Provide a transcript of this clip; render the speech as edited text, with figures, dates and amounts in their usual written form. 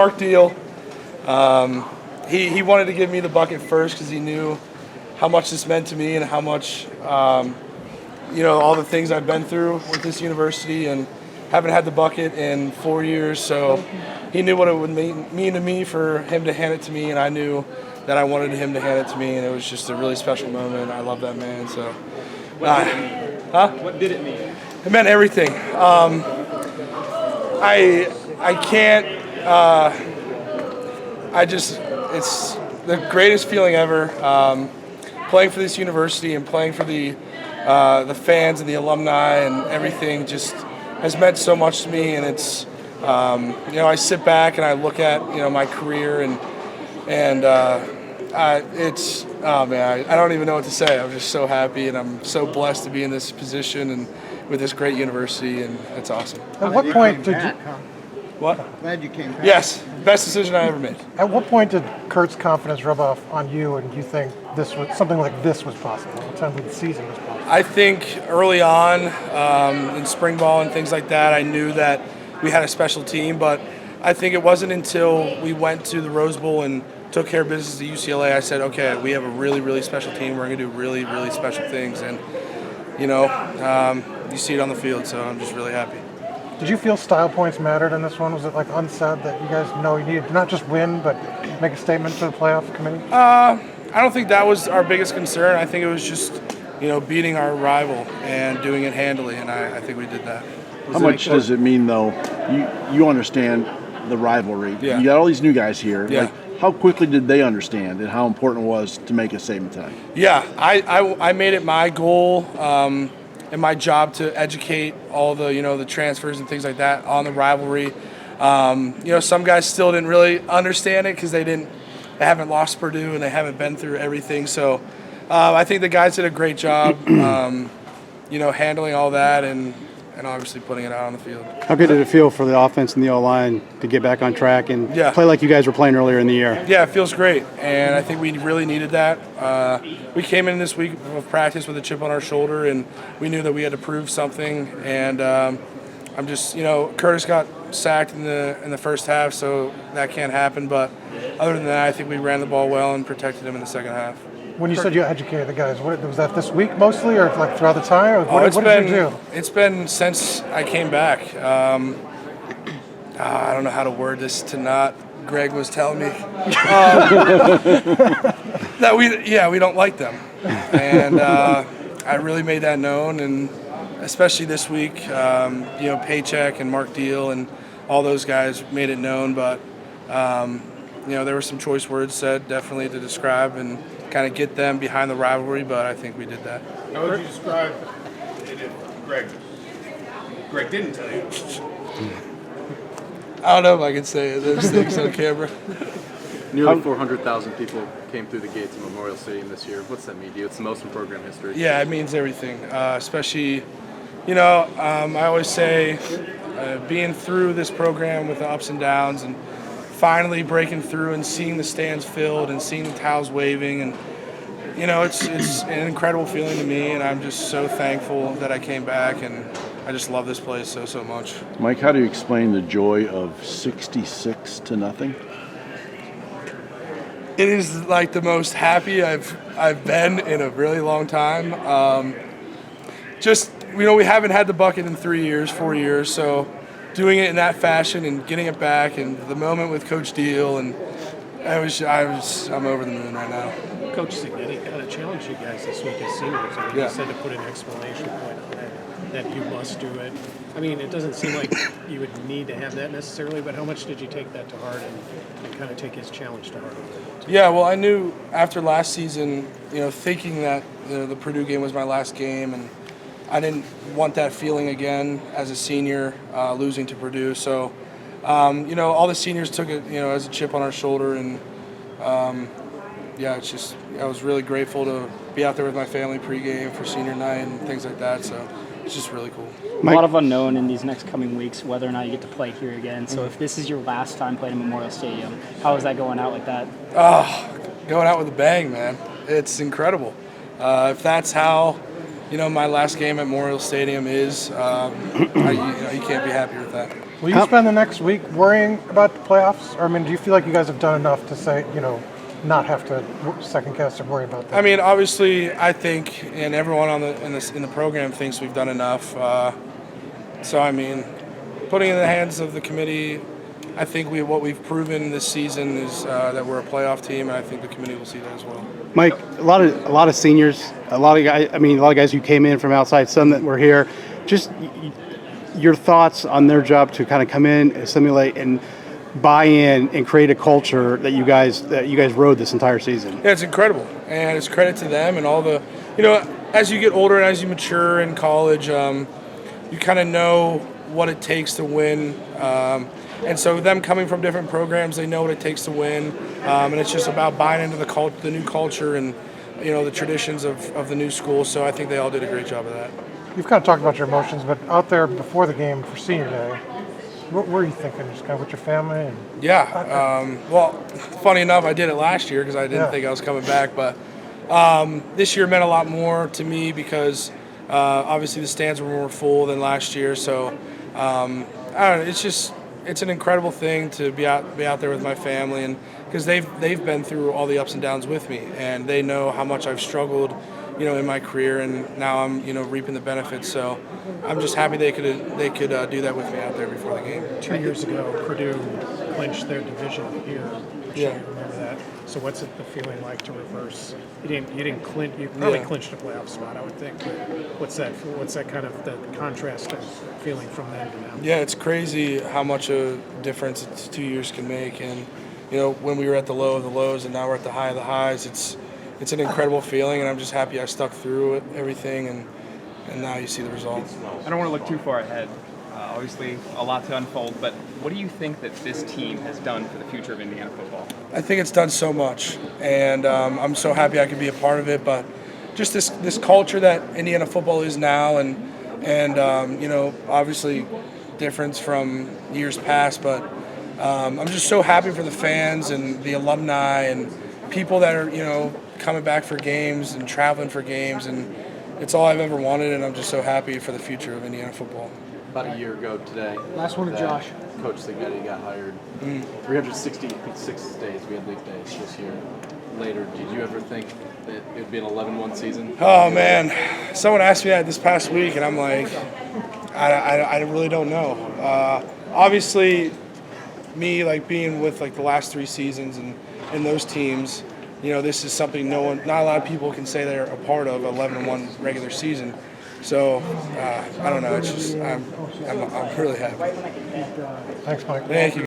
Mark Deal. He wanted to give me the bucket first because he knew how much this meant to me and how much, all the things I've been through with this university, and haven't had the bucket in 4 years. So he knew what it would mean to me for him to hand it to me, and I knew that I wanted him to hand it to me, and it was just a really special moment. I love that man. So, What did it mean? What did it mean? It meant everything. I can't. It's the greatest feeling ever. Playing for this university and playing for the fans and the alumni and everything just has meant so much to me. And it's, I sit back and I look at, my career and it's, oh man, I don't even know what to say. I'm just so happy, and I'm so blessed to be in this position and with this great university, and it's awesome. At what point did you? What? Glad you came back. Yes, best decision I ever made. At what point did Kurt's confidence rub off on you, and you think something like this was possible? What time of the season was possible? I think early on in spring ball and things like that, I knew that we had a special team, but I think it wasn't until we went to the Rose Bowl and took care of business at UCLA, I said, okay, we have a really, really special team. We're going to do really, really special things. And, you see it on the field, so I'm just really happy. Did you feel style points mattered in this one? Was it unsaid that you guys know you needed to not just win, but make a statement to the playoff committee? I don't think that was our biggest concern. I think it was just, beating our rival and doing it handily, and I think we did that. How much does it mean, though? You understand the rivalry. Yeah. You got all these new guys here. Yeah. How quickly did they understand and how important it was to make a statement tonight? Yeah, I made it my goal and my job to educate all the the transfers and things like that on the rivalry. Some guys still didn't really understand it because they haven't lost Purdue and they haven't been through everything. So I think the guys did a great job, handling all that and obviously putting it out on the field. How good did it feel for the offense and the O-line to get back on track and play like you guys were playing earlier in the year? Yeah, it feels great, and I think we really needed that. We came in this week of practice with a chip on our shoulder, and we knew that we had to prove something. And I'm just, Curtis got sacked in the first half, so that can't happen. But other than that, I think we ran the ball well and protected him in the second half. When you said you educated the guys, was that this week mostly, or throughout the time? Or what did you do? It's been since I came back. I don't know how to word this to not. Greg was telling me that we don't like them, and I really made that known, and especially this week, Paycheck and Mark Deal and all those guys made it known, but there were some choice words said definitely to describe and kind of get them behind the rivalry, but I think we did that. How would you describe it if Greg didn't tell you? I don't know if I can say those things on camera. Nearly 400,000 people came through the gates of Memorial Stadium this year. What's that mean to you? It's the most in program history. Yeah, it means everything, especially, I always say being through this program with the ups and downs and finally breaking through and seeing the stands filled and seeing the towels waving, and it's an incredible feeling to me, and I'm just so thankful that I came back, and I just love this place so much. Mike, how do you explain the joy of 66-0? It is like the most happy I've been in a really long time. We haven't had the bucket in 4 years, so doing it in that fashion and getting it back, and the moment with Coach Deal, and I'm over the moon right now. Coach Signetti kind of challenged you guys this week as seniors. He said to put an exclamation point on it, that you must do it. I mean, it doesn't seem like you would need to have that necessarily, but how much did you take that to heart and kind of take his challenge to heart? Yeah, well, I knew after last season, thinking that the Purdue game was my last game, and I didn't want that feeling again as a senior, losing to Purdue. So, all the seniors took it, as a chip on our shoulder, and it's just I was really grateful to be out there with my family pregame for senior night and things like that. So it's just really cool. A lot of unknown in these next coming weeks, whether or not you get to play here again. So if this is your last time playing in Memorial Stadium, how is that going out like that? Oh, going out with a bang, man. It's incredible. If that's how my last game at Memorial Stadium is. You can't be happier with that. Will you spend the next week worrying about the playoffs? Or, I mean, do you feel like you guys have done enough to say, not have to second guess or worry about that? I mean, obviously, I think, and everyone in the program thinks we've done enough. So, I mean, putting it in the hands of the committee, I think what we've proven this season is that we're a playoff team, and I think the committee will see that as well. Mike, a lot of seniors, a lot of guys who came in from outside, some that were here. Just your thoughts on their job to kind of come in, assimilate, and buy in and create a culture that you guys rode this entire season. Yeah, it's incredible, and it's credit to them and all the, as you get older and as you mature in college, you kind of know what it takes to win. And so them coming from different programs, they know what it takes to win, and it's just about buying into the new culture and the traditions of the new school. So I think they all did a great job of that. You've kind of talked about your emotions, but out there before the game for senior day, what were you thinking? Just kind of with your family? Yeah. Well, funny enough, I did it last year because I didn't think I was coming back, but this year meant a lot more to me because obviously the stands were more full than last year. So I don't know. It's an incredible thing to be out there with my family, and because they've been through all the ups and downs with me, and they know how much I've struggled, in my career, and now I'm reaping the benefits. So I'm just happy they could do that with me out there before the game. 2 years ago, Purdue clinched their division here. Yeah. Remember that. So what's it the feeling like to reverse? You didn't clinch. You really clinched a playoff spot, I would think. But what's that kind of the contrast of feeling from then to now? Yeah, it's crazy how much a difference 2 years can make. And when we were at the low of the lows and now we're at the high of the highs, it's an incredible feeling. And I'm just happy I stuck through it, everything, and now you see the results. I don't want to look too far ahead. Obviously, a lot to unfold, but what do you think that this team has done for the future of Indiana football? I think it's done so much, and I'm so happy I could be a part of it. But just this culture that Indiana football is now, and obviously difference from years past. But I'm just so happy for the fans and the alumni and people that are coming back for games and traveling for games, and it's all I've ever wanted. And I'm just so happy for the future of Indiana football. About a year ago today. Last one to Josh. Coach Signetti got hired. 366 days. We had league days this year. Later, did you ever think that it would be an 11-1 season? Oh man, someone asked me that this past week, and I'm like, I really don't know. Obviously, me being with the last 3 seasons and those teams, this is something not a lot of people can say they're a part of 11-1 regular season. So I don't know. It's just I'm really happy. Thanks, Mike. Thank you.